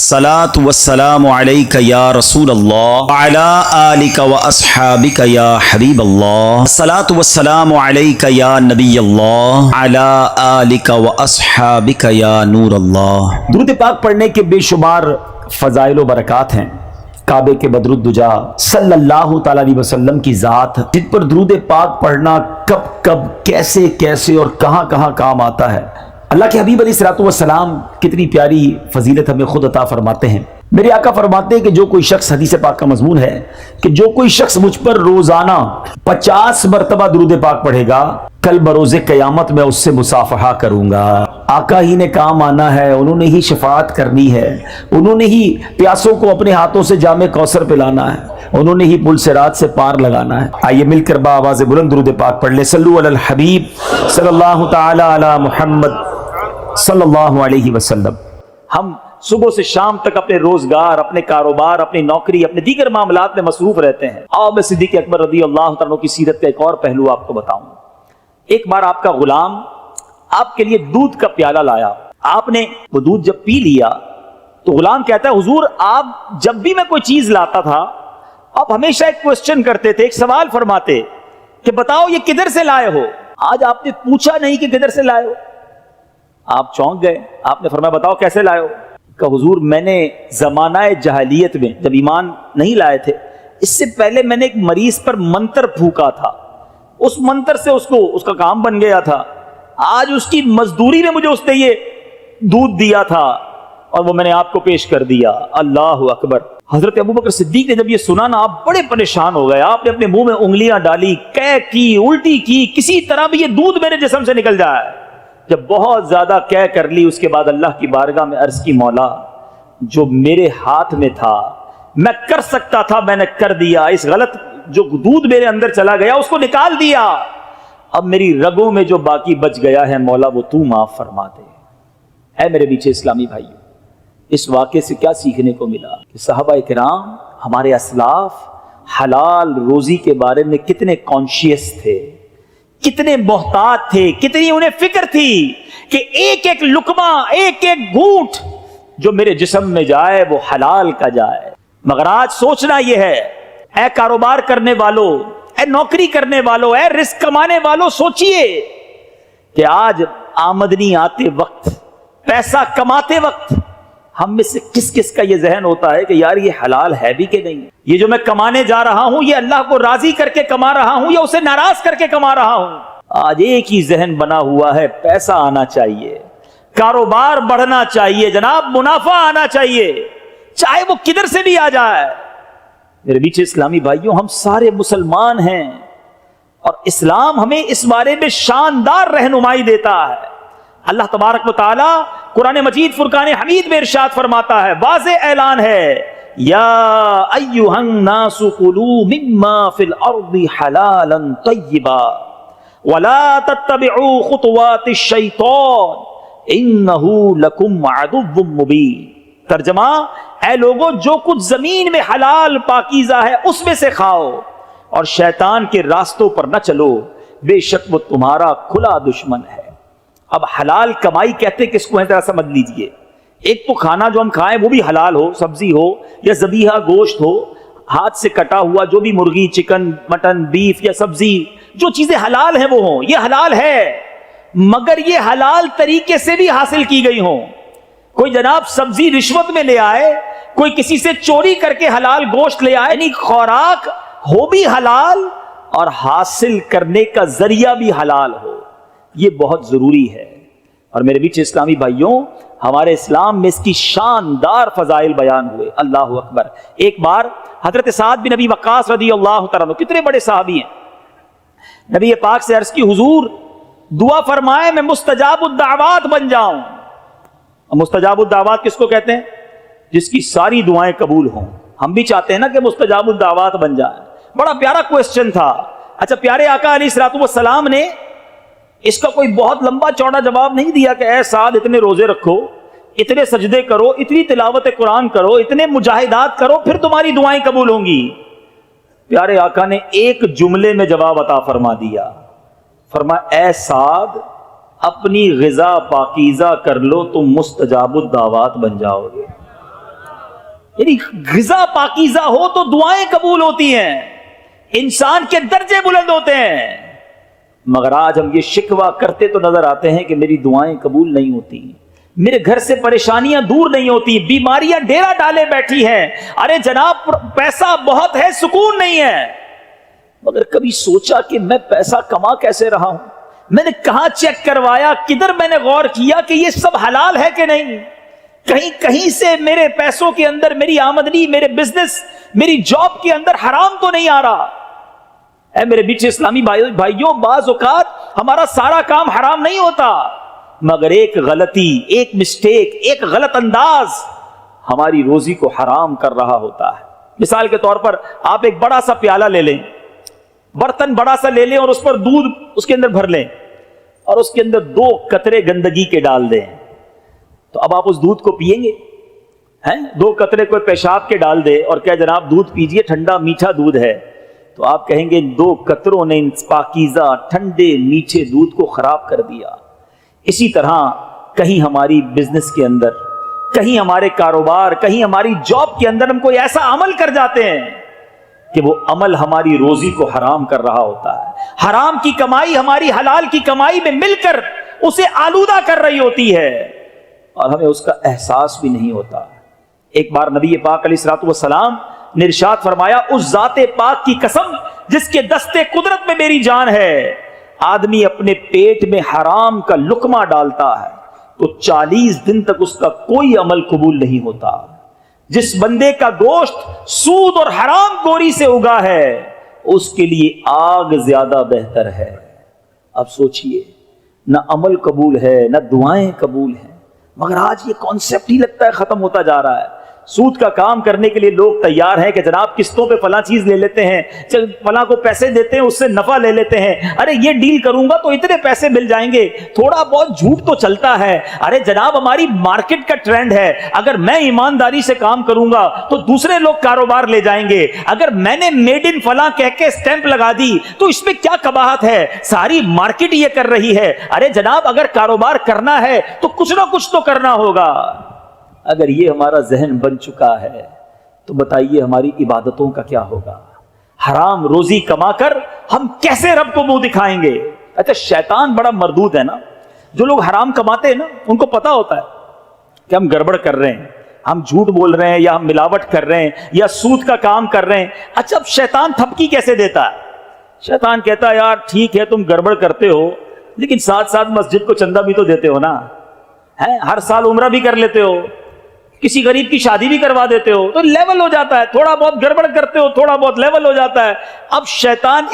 الصلاة والسلام عليك يا رسول الله وعلى آلك وأصحابك يا حبيب الله. الصلاة والسلام عليك يا نبي الله وعلى آلك وأصحابك يا نور الله. درود پاک پڑھنے کے بے شمار فضائل و برکات ہیں. کعبے کے بدرالدجا صلی اللہ تعالی علیہ وسلم کی ذات جن پر درود پاک پڑھنا کب کب کیسے کیسے اور کہاں کہاں کام آتا ہے. اللہ کے حبیب علیہ الصلوۃ والسلام کتنی پیاری فضیلت ہمیں خود عطا فرماتے ہیں. میرے آقا فرماتے ہیں کہ جو کوئی شخص، حدیث پاک کا مضمون ہے کہ جو کوئی شخص مجھ پر روزانہ 50 مرتبہ درود پاک پڑھے گا، کل بروز قیامت میں اس سے مصافحہ کروں گا. آقا ہی نے کام آنا ہے، انہوں نے ہی شفاعت کرنی ہے، انہوں نے ہی پیاسوں کو اپنے ہاتھوں سے جام کوثر پلانا ہے، انہوں نے ہی پل صراط سے پار لگانا ہے. آئیے مل کر آواز بلند درود پاک پڑھ لیں. صلو علی الحبیب صلی اللہ تعالی علی محمد صلی اللہ علیہ وسلم. ہم صبح سے شام تک اپنے روزگار، اپنے کاروبار، اپنی نوکری، اپنے دیگر معاملات میں مصروف رہتے ہیں. اور میں صدیق اکبر رضی اللہ تعالیٰ کی سیرت کا ایک اور پہلو آپ کو بتاؤں. ایک بار آپ کا غلام آپ کے لیے دودھ کا پیالہ لایا. آپ نے وہ دودھ جب پی لیا تو غلام کہتا ہے، حضور آپ جب بھی میں کوئی چیز لاتا تھا آپ ہمیشہ ایک کوسچن کرتے تھے، ایک سوال فرماتے کہ بتاؤ یہ کدھر سے لائے ہو. آج آپ نے پوچھا نہیں کہ کدھر سے لائے ہو. آپ چونک گئے. آپ نے فرمایا بتاؤ کیسے لائے ہو. کہ حضور میں نے زمانہ جاہلیت میں جب ایمان نہیں لائے تھے، اس سے پہلے میں نے ایک مریض پر منتر پھونکا تھا، اس منتر سے اس کا کام بن گیا تھا. آج اس کی مزدوری میں مجھے اس نے یہ دودھ دیا تھا اور وہ میں نے آپ کو پیش کر دیا. اللہ اکبر. حضرت ابوبکر صدیق نے جب یہ سنا نا، آپ بڑے پریشان ہو گئے. آپ نے اپنے منہ میں انگلیاں ڈالی، قے کی، الٹی کی، کسی طرح بھی یہ دودھ میرے جسم سے نکل جائے. جب بہت زیادہ قے کر لی، اس کے بعد اللہ کی بارگاہ میں عرض کی، مولا جو میرے ہاتھ میں تھا میں کر سکتا تھا میں نے کر دیا. اس غلط جو دودھ میرے اندر چلا گیا اس کو نکال دیا. اب میری رگوں میں جو باقی بچ گیا ہے مولا وہ تو معاف فرما دے. اے میرے پیچھے اسلامی بھائیوں، اس واقعے سے کیا سیکھنے کو ملا کہ صحابہ کرام، ہمارے اسلاف حلال روزی کے بارے میں کتنے کانشیس تھے، کتنے محتاط تھے، کتنی انہیں فکر تھی کہ ایک ایک لقمہ، ایک ایک گھونٹ جو میرے جسم میں جائے وہ حلال کا جائے. مگر آج سوچنا یہ ہے، اے کاروبار کرنے والوں، اے نوکری کرنے والوں، اے رزق کمانے والوں، سوچئے کہ آج آمدنی آتے وقت، پیسہ کماتے وقت ہم میں سے کس کس کا یہ ذہن ہوتا ہے کہ یار یہ حلال ہے بھی کہ نہیں، یہ جو میں کمانے جا رہا ہوں یہ اللہ کو راضی کر کے کما رہا ہوں یا اسے ناراض کر کے کما رہا ہوں. آج ایک ہی ذہن بنا ہوا ہے، پیسہ آنا چاہیے، کاروبار بڑھنا چاہیے، جناب منافع آنا چاہیے، چاہے وہ کدھر سے بھی آ جائے. میرے بیچ اسلامی بھائیوں، ہم سارے مسلمان ہیں اور اسلام ہمیں اس بارے میں شاندار رہنمائی دیتا ہے. اللہ تبارک و تعالی قرآن مجید فرقان حمید میں ارشاد فرماتا ہے، واضح اعلان ہے، یا ایھا الناس کلوا مما فی الارض حلالا طیبا ولا تتبعوا خطوات الشیطان انہ لکم عدو مبین. ترجمہ، اے لوگو جو کچھ زمین میں حلال پاکیزہ ہے اس میں سے کھاؤ اور شیطان کے راستوں پر نہ چلو، بے شک وہ تمہارا کھلا دشمن ہے. اب حلال کمائی کہتے کس کو ہے ذرا سمجھ لیجئے. ایک تو کھانا جو ہم کھائیں وہ بھی حلال ہو، سبزی ہو یا ذبیحہ گوشت ہو، ہاتھ سے کٹا ہوا جو بھی مرغی، چکن، مٹن، بیف یا سبزی، جو چیزیں حلال ہیں وہ ہوں، یہ حلال ہے، مگر یہ حلال طریقے سے بھی حاصل کی گئی ہوں. کوئی جناب سبزی رشوت میں لے آئے، کوئی کسی سے چوری کر کے حلال گوشت لے آئے، یعنی خوراک ہو بھی حلال اور حاصل کرنے کا ذریعہ بھی حلال ہو، یہ بہت ضروری ہے. اور میرے بیچ اسلامی بھائیوں، ہمارے اسلام میں اس کی شاندار فضائل بیان ہوئے. اللہ اکبر. ایک بار حضرت سعد بن ابی وقاص رضی اللہ تعالیٰ عنہ، کتنے بڑے صحابی ہیں، نبی پاک سے عرض کی، حضور دعا فرمائے میں مستجاب الدعوات بن جاؤں. مستجاب الدعوات کس کو کہتے ہیں؟ جس کی ساری دعائیں قبول ہوں. ہم بھی چاہتے ہیں نا کہ مستجاب الدعوات بن جائیں. بڑا پیارا کوسچن تھا. اچھا، پیارے آقا علیہ الصلوۃ والسلام نے اس کا کوئی بہت لمبا چوڑا جواب نہیں دیا کہ اے سعد اتنے روزے رکھو، اتنے سجدے کرو، اتنی تلاوت قرآن کرو، اتنے مجاہدات کرو، پھر تمہاری دعائیں قبول ہوں گی. پیارے آقا نے ایک جملے میں جواب عطا فرما دیا. فرمایا، اے سعد اپنی غذا پاکیزہ کر لو، تم مستجاب الدعوات بن جاؤ گے. یعنی غذا پاکیزہ ہو تو دعائیں قبول ہوتی ہیں، انسان کے درجے بلند ہوتے ہیں، مگر آج ہم یہ شکوہ کرتے تو نظر آتے ہیں کہ میری دعائیں قبول نہیں ہوتی، میرے گھر سے پریشانیاں دور نہیں ہوتی، بیماریاں ڈیرا ڈالے بیٹھی ہیں، ارے جناب پیسہ بہت ہے سکون نہیں ہے۔ مگر کبھی سوچا کہ میں پیسہ کما کیسے رہا ہوں؟ میں نے کہاں چیک کروایا، کدھر میں نے غور کیا کہ یہ سب حلال ہے کہ نہیں؟ کہیں سے میرے پیسوں کے اندر، میری آمدنی، میرے بزنس، میری جاب کے اندر حرام تو نہیں آ رہا؟ اے میرے بیچ اسلامی بھائیوں، بعض اوقات ہمارا سارا کام حرام نہیں ہوتا، مگر ایک غلطی، ایک مسٹیک، ایک غلط انداز ہماری روزی کو حرام کر رہا ہوتا ہے۔ مثال کے طور پر آپ ایک بڑا سا پیالہ لے لیں، برتن بڑا سا لے لیں اور اس پر دودھ اس کے اندر بھر لیں اور اس کے اندر 2 قطرے گندگی کے ڈال دیں، تو اب آپ اس دودھ کو پیئیں گے؟ 2 قطرے کوئی پیشاب کے ڈال دے اور کہے جناب دودھ پیجئے، ٹھنڈا میٹھا دودھ ہے، تو آپ کہیں گے 2 قطروں نے ان پاکیزہ ٹھنڈے میٹھے دودھ کو خراب کر دیا۔ اسی طرح کہیں ہماری بزنس کے اندر، کہیں ہمارے کاروبار، کہیں ہماری جاب کے اندر ہم کوئی ایسا عمل کر جاتے ہیں کہ وہ عمل ہماری روزی کو حرام کر رہا ہوتا ہے، حرام کی کمائی ہماری حلال کی کمائی میں مل کر اسے آلودہ کر رہی ہوتی ہے اور ہمیں اس کا احساس بھی نہیں ہوتا۔ ایک بار نبی پاک علیہ الصلوۃ والسلام نے ارشاد فرمایا، اس ذات پاک کی قسم جس کے دستے قدرت میں میری جان ہے، آدمی اپنے پیٹ میں حرام کا لقمہ ڈالتا ہے تو 40 دن تک اس کا کوئی عمل قبول نہیں ہوتا۔ جس بندے کا گوشت سود اور حرام گوری سے اگا ہے اس کے لیے آگ زیادہ بہتر ہے۔ اب سوچئے، نہ عمل قبول ہے نہ دعائیں قبول ہیں، مگر آج یہ کانسیپٹ ہی لگتا ہے ختم ہوتا جا رہا ہے۔ سود کا کام کرنے کے لیے لوگ تیار ہیں کہ جناب قسطوں پہ فلاں چیز لے لیتے ہیں، فلاں کو پیسے دیتے ہیں، اس سے نفع لے لیتے ہیں، ارے یہ ڈیل کروں گا تو اتنے پیسے مل جائیں گے، تھوڑا بہت جھوٹ تو چلتا ہے۔ ارے جناب ہماری مارکیٹ کا ٹرینڈ ہے، اگر میں ایمانداری سے کام کروں گا تو دوسرے لوگ کاروبار لے جائیں گے، اگر میں نے میڈ ان فلاں کہہ کے اسٹیمپ لگا دی تو اس میں کیا قباحت ہے، ساری مارکیٹ یہ کر رہی ہے۔ ارے جناب اگر کاروبار کرنا ہے تو کچھ نہ کچھ تو کرنا ہوگا۔ اگر یہ ہمارا ذہن بن چکا ہے تو بتائیے ہماری عبادتوں کا کیا ہوگا؟ حرام روزی کما کر ہم کیسے رب کو منہ دکھائیں گے؟ اچھا شیطان بڑا مردود ہے نا، جو لوگ حرام کماتے ہیں نا ان کو پتا ہوتا ہے کہ ہم گڑبڑ کر رہے ہیں، ہم جھوٹ بول رہے ہیں یا ہم ملاوٹ کر رہے ہیں یا سود کا کام کر رہے ہیں۔ اچھا اب شیطان تھپکی کیسے دیتا ہے؟ شیطان کہتا ہے یار ٹھیک ہے تم گڑبڑ کرتے ہو لیکن ساتھ ساتھ مسجد کو چندہ بھی تو دیتے ہو نا، ہر سال عمرہ بھی کر لیتے ہو، کسی غریب کی شادی بھی کروا دیتے ہو، تو لیول ہو جاتا ہے، تھوڑا بہت گڑبڑ کرتے ہو تھوڑا بہت لیول ہو جاتا ہے۔ اب شیطان